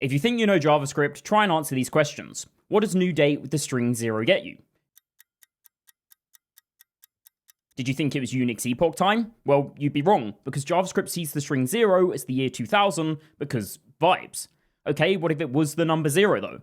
If you think you know JavaScript, try and answer these questions. What does new date with the string 0 get you? Did you think it was Unix epoch time? Well, you'd be wrong, because JavaScript sees the string 0 as the year 2000 because vibes. Okay, what if it was the number 0 though?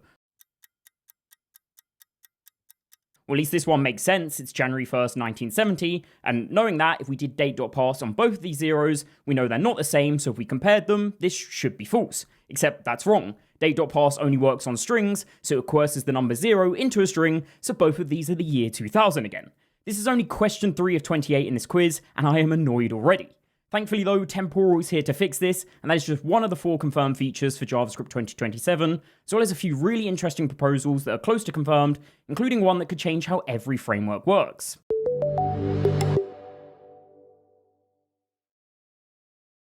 Well, at least this one makes sense, it's January 1st, 1970, and knowing that, if we did date.parse on both of these zeros, we know they're not the same, so if we compared them, this should be false. Except that's wrong. Date.parse only works on strings, so it coerces the number 0 into a string, so both of these are the year 2000 again. This is only question 3 of 28 in this quiz, and I am annoyed already. Thankfully though, Temporal is here to fix this, and that is just one of the 4 confirmed features for JavaScript 2027, as well as a few really interesting proposals that are close to confirmed, including one that could change how every framework works.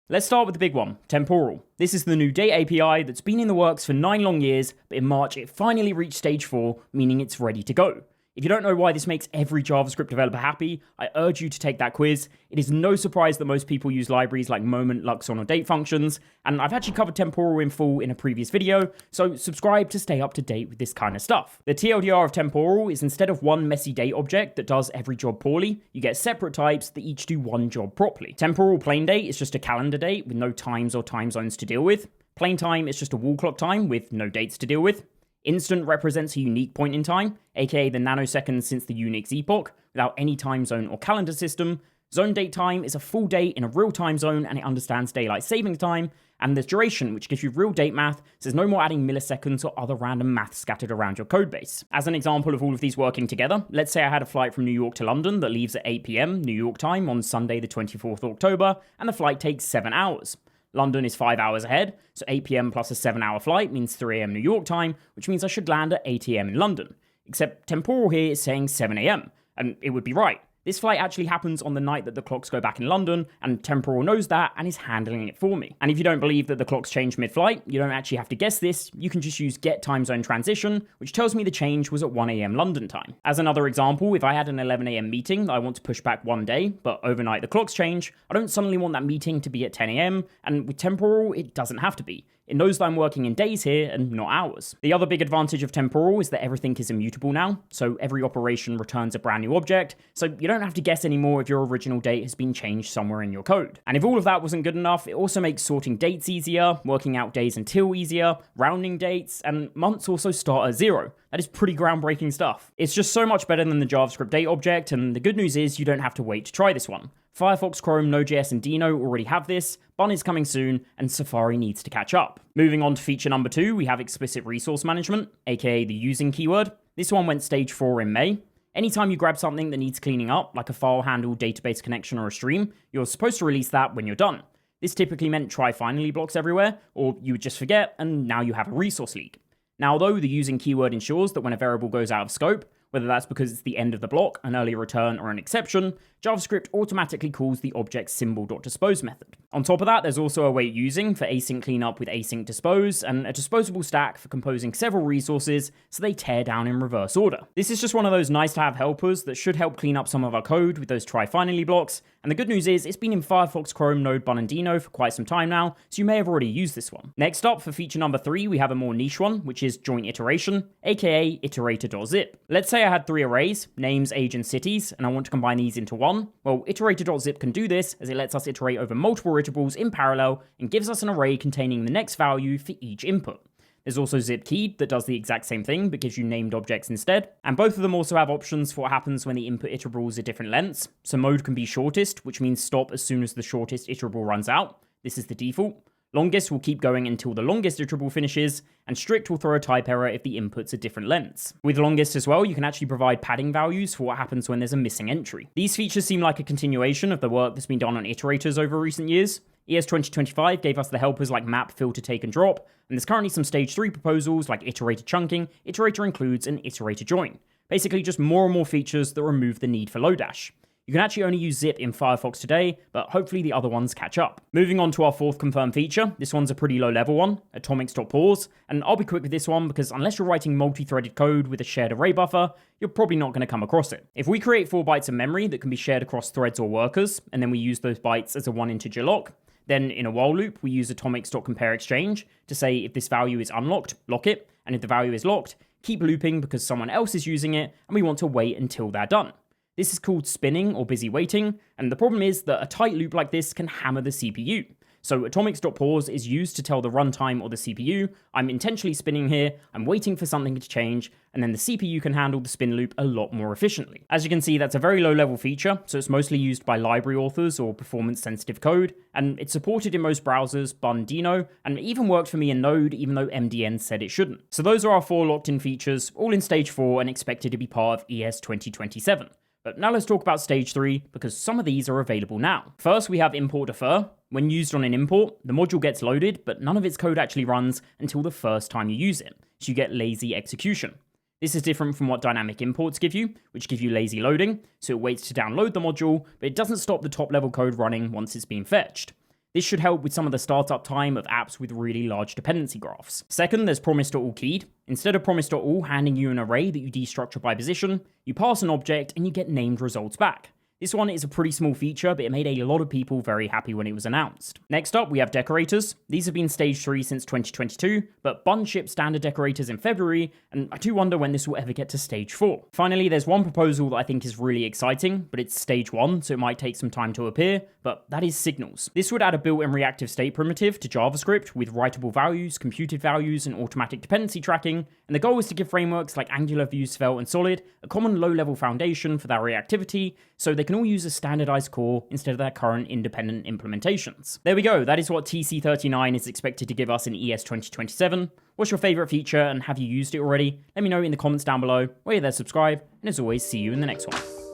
Let's start with the big one, Temporal. This is the new date API that's been in the works for 9 long years, but in March it finally reached stage 4, meaning it's ready to go. If you don't know why this makes every JavaScript developer happy, I urge you to take that quiz. It is no surprise that most people use libraries like moment, luxon, or date functions, and I've actually covered Temporal in full in a previous video, so subscribe to stay up to date with this kind of stuff. The TLDR of Temporal is instead of one messy date object that does every job poorly, you get separate types that each do one job properly. Temporal plain date is just a calendar date with no times or time zones to deal with. Plain time is just a wall clock time with no dates to deal with. Instant represents a unique point in time, aka the nanoseconds since the Unix epoch, without any time zone or calendar system. Zone date time is a full date in a real time zone and it understands daylight saving time. And there's duration, which gives you real date math, so there's no more adding milliseconds or other random math scattered around your codebase. As an example of all of these working together, let's say I had a flight from New York to London that leaves at 8 PM New York time on Sunday the 24th of October, and the flight takes 7 hours. London is 5 hours ahead, so 8 PM plus a 7-hour flight means 3 AM New York time, which means I should land at 8 AM in London. Except Temporal here is saying 7 AM, and it would be right. This flight actually happens on the night that the clocks go back in London, and Temporal knows that and is handling it for me. And if you don't believe that the clocks change mid-flight, you don't actually have to guess this, you can just use get time zone transition, which tells me the change was at 1 AM London time. As another example, if I had an 11 AM meeting that I want to push back one day, but overnight the clocks change, I don't suddenly want that meeting to be at 10 AM, and with Temporal, it doesn't have to be. It knows that I'm working in days here and not hours. The other big advantage of Temporal is that everything is immutable now, so every operation returns a brand new object, so you don't have to guess anymore if your original date has been changed somewhere in your code. And if all of that wasn't good enough, it also makes sorting dates easier, working out days until easier, rounding dates, and months also start at 0. That is pretty groundbreaking stuff. It's just so much better than the JavaScript date object, and the good news is you don't have to wait to try this one. Firefox, Chrome, Node.js, and Dino already have this, Bun is coming soon, and Safari needs to catch up. Moving on to feature number 2, we have Explicit Resource Management, aka the using keyword. This one went stage 4 in May. Anytime you grab something that needs cleaning up, like a file handle, database connection, or a stream, you're supposed to release that when you're done. This typically meant try finally blocks everywhere, or you would just forget, and now you have a resource leak. Now though, the using keyword ensures that when a variable goes out of scope, whether that's because it's the end of the block, an early return, or an exception, JavaScript automatically calls the object symbol.dispose method. On top of that, there's also await using for async cleanup with async dispose, and a disposable stack for composing several resources so they tear down in reverse order. This is just one of those nice to have helpers that should help clean up some of our code with those try finally blocks, and the good news is it's been in Firefox, Chrome, Node, Bun, and Dino for quite some time now, so you may have already used this one. Next up, for feature number 3, we have a more niche one, which is joint iteration, aka Iterator.zip. Let's say I had 3 arrays, names, age, and cities, and I want to combine these into one. Well, Iterator.zip can do this, as it lets us iterate over multiple iterables in parallel and gives us an array containing the next value for each input. There's also zip.keyed that does the exact same thing but gives you named objects instead, and both of them also have options for what happens when the input iterables are different lengths. So mode can be shortest, which means stop as soon as the shortest iterable runs out. This is the default. Longest will keep going until the longest iterable finishes, and strict will throw a type error if the inputs are different lengths. With longest as well, you can actually provide padding values for what happens when there's a missing entry. These features seem like a continuation of the work that's been done on iterators over recent years. ES2027 gave us the helpers like map, filter, take, and drop, and there's currently some stage 3 proposals like iterator chunking, iterator includes, and iterator join. Basically just more and more features that remove the need for Lodash. You can actually only use zip in Firefox today, but hopefully the other ones catch up. Moving on to our 4th confirmed feature, this one's a pretty low level one, Atomics.pause, and I'll be quick with this one because unless you're writing multi-threaded code with a shared array buffer, you're probably not going to come across it. If we create 4 bytes of memory that can be shared across threads or workers, and then we use those bytes as a 1 integer lock, Then in a while loop, we use Atomics.compareExchange to say if this value is unlocked, lock it, and if the value is locked, keep looping because someone else is using it, and we want to wait until they're done. This is called spinning or busy waiting, and the problem is that a tight loop like this can hammer the CPU. So Atomics.pause is used to tell the runtime or the CPU, I'm intentionally spinning here, I'm waiting for something to change, and then the CPU can handle the spin loop a lot more efficiently. As you can see, that's a very low level feature, so it's mostly used by library authors or performance sensitive code, and it's supported in most browsers, bar Dino, and it even worked for me in Node even though MDN said it shouldn't. So those are our 4 locked in features, all in stage 4 and expected to be part of ES2027. But now let's talk about stage 3, because some of these are available now. First, we have import defer. When used on an import, the module gets loaded, but none of its code actually runs until the first time you use it, so you get lazy execution. This is different from what dynamic imports give you, which give you lazy loading, so it waits to download the module, but it doesn't stop the top level code running once it's been fetched. This should help with some of the startup time of apps with really large dependency graphs. Second, there's Promise.allKeyed. Instead of Promise.all handing you an array that you destructure by position, you pass an object and you get named results back. This one is a pretty small feature, but it made a lot of people very happy when it was announced. Next up, we have Decorators. These have been stage 3 since 2022, but Bun shipped standard Decorators in February, and I do wonder when this will ever get to stage 4. Finally, there's one proposal that I think is really exciting, but it's stage 1, so it might take some time to appear, but that is signals. This would add a built-in reactive state primitive to JavaScript with writable values, computed values, and automatic dependency tracking, and the goal is to give frameworks like Angular, Vue, Svelte, and Solid a common low-level foundation for their reactivity, so they can all use a standardized core instead of their current independent implementations. There we go, that is what TC39 is expected to give us in ES2027. What's your favorite feature and have you used it already? Let me know in the comments down below. While you're there, subscribe, and as always, see you in the next one.